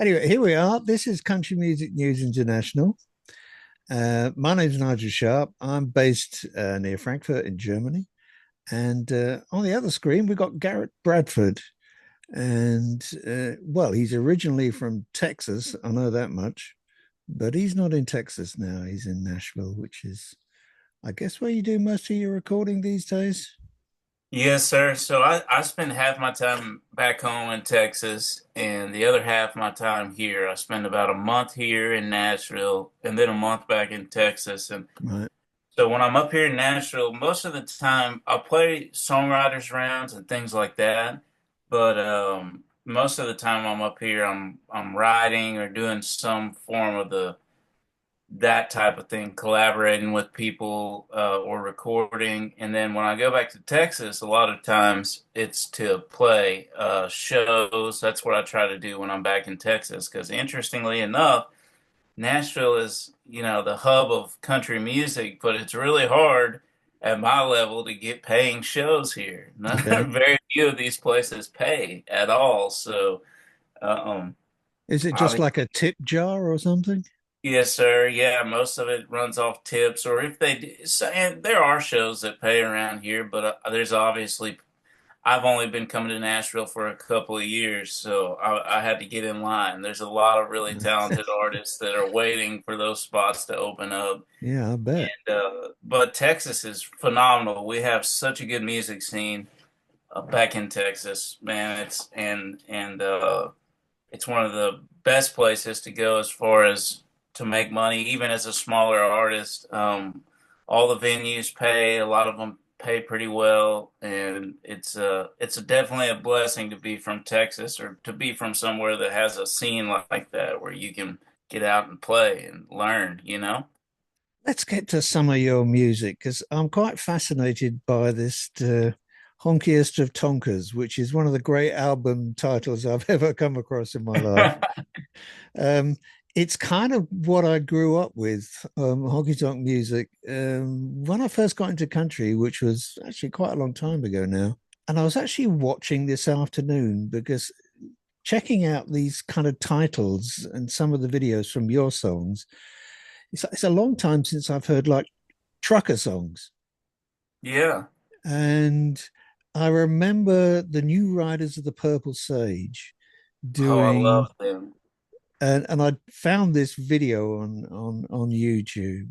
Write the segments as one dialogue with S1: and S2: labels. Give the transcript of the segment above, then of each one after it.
S1: Anyway, here we are. This is Country Music News International. My name's Nigel Sharpe. I'm based near Frankfurt in Germany. And on the other screen, we've got Garrett Bradford. And well, he's originally from Texas. I know that much. But he's not in Texas now. He's in Nashville, which is, I guess, where you do most of your recording these days.
S2: Yes, sir. So I spend half my time back home in Texas and the other half of my time here. I spend about a month here in Nashville and then a month back in Texas. And
S1: Right.
S2: so when I'm up here in Nashville, most of the time I'll play songwriters rounds and things like that. But most of the time I'm up here, I'm writing or doing some form of the that type of thing, collaborating with people or recording. And then when I go back to Texas, a lot of times it's to play shows. That's what I try to do when I'm back in Texas. Because interestingly enough, Nashville is, the hub of country music, but it's really hard at my level to get paying shows here.
S1: Okay.
S2: Very few of these places pay at all. So, um,
S1: Is it just like a tip jar or something?
S2: yes, sir. Yeah, most of it runs off tips, or if they do, and there are shows that pay around here, but there's obviously, I've only been coming to Nashville for a couple of years, so I had to get in line. There's a lot of really talented artists that are waiting for those spots to open up.
S1: Yeah, I bet.
S2: And but Texas is phenomenal. We have such a good music scene back in Texas, man. It's one of the best places to go as far as to make money, even as a smaller artist. All the venues pay, a lot of them pay pretty well, and it's definitely a blessing to be from Texas or to be from somewhere that has a scene like that where you can get out and play and learn, you know?
S1: Let's get to some of your music because I'm quite fascinated by this Honkiest of Tonkers, which is one of the great album titles I've ever come across in my life. Um, it's kind of what I grew up with, honky tonk music, when I first got into country, which was actually quite a long time ago now. And I was actually watching this afternoon because checking out these kind of titles and some of the videos from your songs, it's a long time since I've heard like trucker songs.
S2: Yeah.
S1: And I remember the New Riders of the Purple Sage
S2: Oh, I
S1: doing,
S2: love them.
S1: and I found this video on YouTube,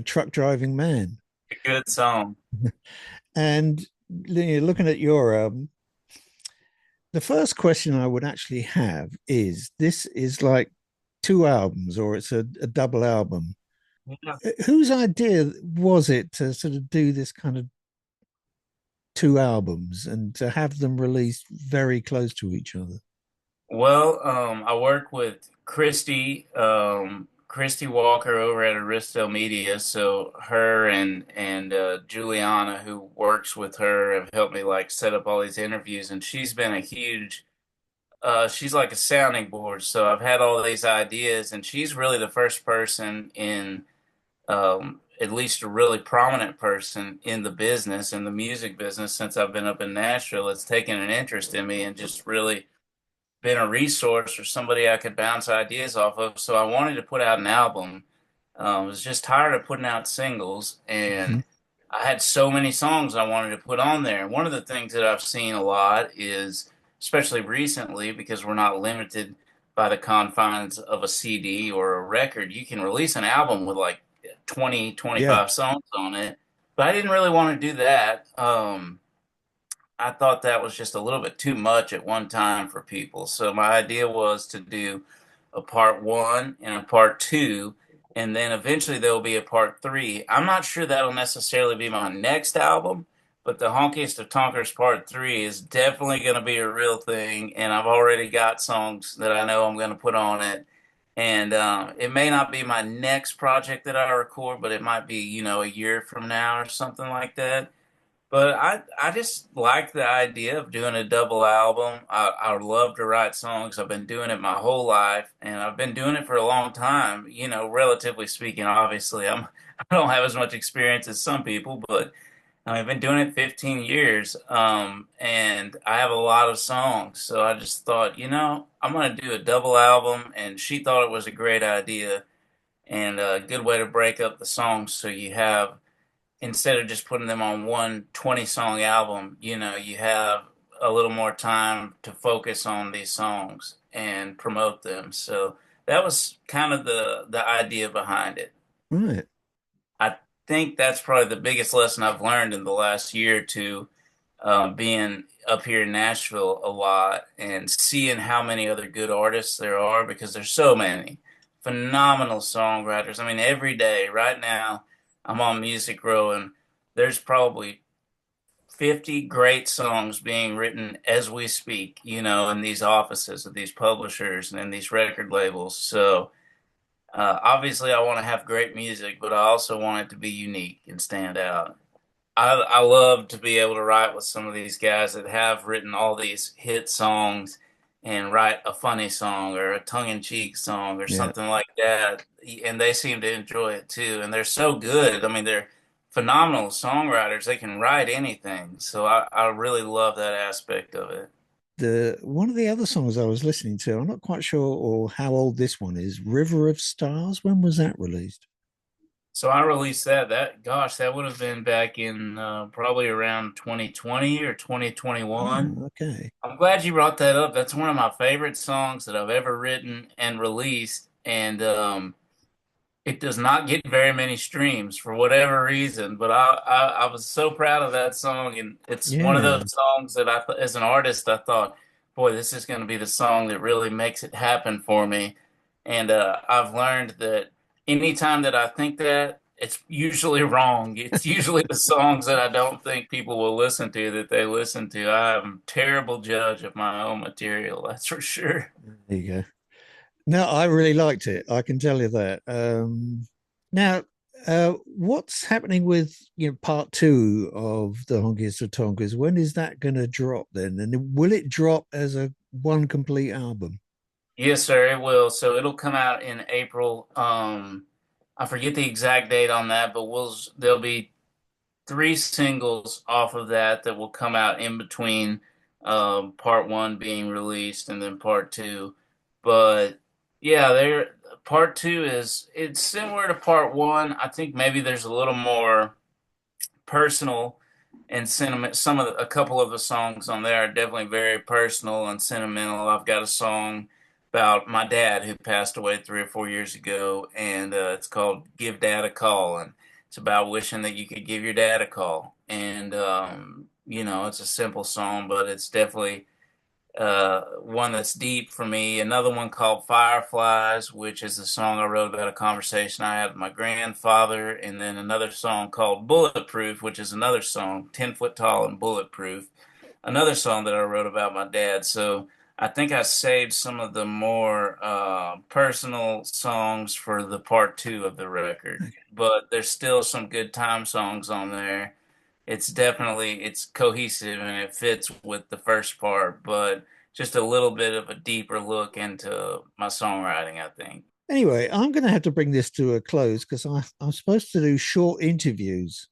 S1: truck driving man.
S2: Good song.
S1: And looking at your album, the first question I would actually have is this is like two albums or it's a double album.
S2: Yeah.
S1: Whose idea was it to sort of do this kind of two albums and to have them released very close to each other?
S2: Well, I work with Christy Walker over at Aristo Media. So her and Juliana, who works with her, have helped me like set up all these interviews, and she's been a huge. She's like a sounding board. So I've had all these ideas, and she's really the first person at least a really prominent person in the business, in the music business, since I've been up in Nashville. It's taken an interest in me and just really been a resource or somebody I could bounce ideas off of. So I wanted to put out an album. I was just tired of putting out singles,
S1: Mm-hmm.
S2: and I had so many songs I wanted to put on there. And one of the things that I've seen a lot is, especially recently, because we're not limited by the confines of a CD or a record, you can release an album with like 20,
S1: Yeah.
S2: 25 songs on it. But I didn't really want to do that. I thought that was just a little bit too much at one time for people. So my idea was to do a part one and a part two, and then eventually there will be a part three. I'm not sure that'll necessarily be my next album, but the Honkiest of Tonkers part three is definitely going to be a real thing, and I've already got songs that I know I'm going to put on it. And it may not be my next project that I record, but it might be, a year from now or something like that. But I just like the idea of doing a double album. I would love to write songs. I've been doing it my whole life, and I've been doing it for a long time. Relatively speaking, obviously, I don't have as much experience as some people, but I've been doing it 15 years, and I have a lot of songs. So I just thought, I'm going to do a double album, and she thought it was a great idea and a good way to break up the songs. So you have, instead of just putting them on one 20-song album, you have a little more time to focus on these songs and promote them. So that was kind of the idea behind it.
S1: Right.
S2: I think that's probably the biggest lesson I've learned in the last year or two, being up here in Nashville a lot and seeing how many other good artists there are because there's so many phenomenal songwriters. I mean, every day right now, I'm on Music Row and there's probably 50 great songs being written as we speak, in these offices of these publishers and in these record labels. So, obviously, I want to have great music, but I also want it to be unique and stand out. I love to be able to write with some of these guys that have written all these hit songs and write a funny song or a tongue-in-cheek song or
S1: Yeah.
S2: something like that. And they seem to enjoy it too. And they're so good. I mean, they're phenomenal songwriters. They can write anything. So I really love that aspect of it.
S1: The one of the other songs I was listening to, I'm not quite sure or how old this one is. River of Stars. When was that released?
S2: So I released that. Gosh, that would have been back in probably around 2020 or 2021.
S1: Oh, okay.
S2: I'm glad you brought that up. That's one of my favorite songs that I've ever written and released, and it does not get very many streams for whatever reason. But I was so proud of that song, and it's one of those
S1: Yeah.
S2: songs that as an artist, I thought, boy, this is going to be the song that really makes it happen for me. And I've learned that anytime that I think that, it's usually wrong. It's usually the songs that I don't think people will listen to that they listen to. I'm a terrible judge of my own material, that's for sure.
S1: There you go. No, I really liked it. I can tell you that. Now, what's happening with part two of the Honkiest of Tonkas? When is that going to drop then? And will it drop as a one complete album?
S2: Yes, sir, it will. So it'll come out in April. I forget the exact date on that, but there'll be three singles off of that will come out in between part one being released and then part two. But yeah, part two it's similar to part one. I think maybe there's a little more personal and sentiment. A couple of the songs on there are definitely very personal and sentimental. I've got a song about my dad who passed away 3 or 4 years ago, and it's called "Give Dad a Call," and it's about wishing that you could give your dad a call. And it's a simple song, but it's definitely one that's deep for me. Another one called Fireflies, which is a song I wrote about a conversation I had with my grandfather. And then another song called Bulletproof, which is another song, 10 foot tall and bulletproof. Another song that I wrote about my dad. So I think I saved some of the more personal songs for the part two of the record. But there's still some good time songs on there. It's cohesive and it fits with the first part, but just a little bit of a deeper look into my songwriting, I think.
S1: Anyway, I'm going to have to bring this to a close because I'm supposed to do short interviews.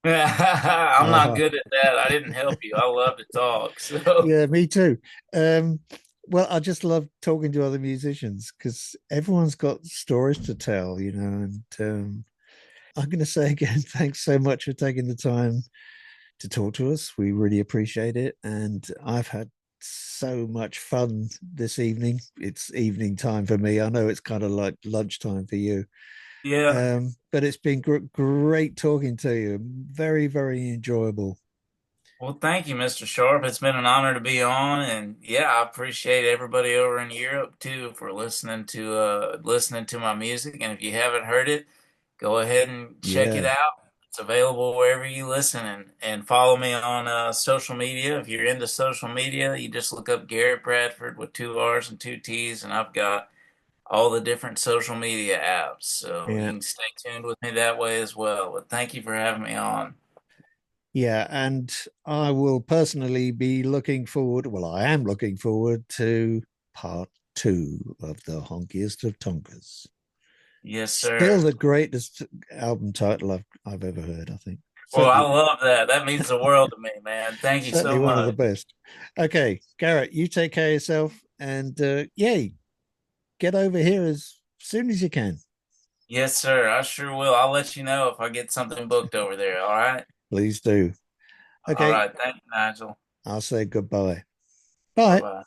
S2: I'm not
S1: Uh,
S2: good at that. I didn't help you. I love to talk. So,
S1: yeah, me too. Um, well, I just love talking to other musicians because everyone's got stories to tell, and I'm going to say again, thanks so much for taking the time to talk to us. We really appreciate it. And I've had so much fun this evening. It's evening time for me. I know it's kind of like lunchtime for you.
S2: yeah.
S1: But it's been great talking to you. Very, very enjoyable.
S2: Well, thank you, Mr. Sharp. It's been an honor to be on, and yeah, I appreciate everybody over in Europe too for listening to my music. And if you haven't heard it, go ahead and check it
S1: Yeah.
S2: out. It's available wherever you listen, and follow me on social media. If you're into social media, you just look up Garrett Bradford with two R's and two T's, and I've got all the different social media apps, so you
S1: Yeah.
S2: can stay tuned with me that way as well. But thank you for having me on.
S1: Yeah. And I will personally be looking forward. Well, I am looking forward to part two of the Honkiest of Tonkas.
S2: Yes,
S1: Still
S2: sir.
S1: the greatest album title I've ever heard, I think.
S2: Well, I
S1: certainly,
S2: love that. That means the world to me, man. Thank you
S1: certainly
S2: so
S1: one of the
S2: much.
S1: best. Okay, Garrett, you take care of yourself, and yeah, get over here as soon as you can.
S2: Yes, sir. I sure will. I'll let you know if I get something booked over there. All right.
S1: Please do.
S2: All
S1: Okay,
S2: right. Thank you, Nigel.
S1: I'll say goodbye.
S2: Bye
S1: Bye.
S2: bye.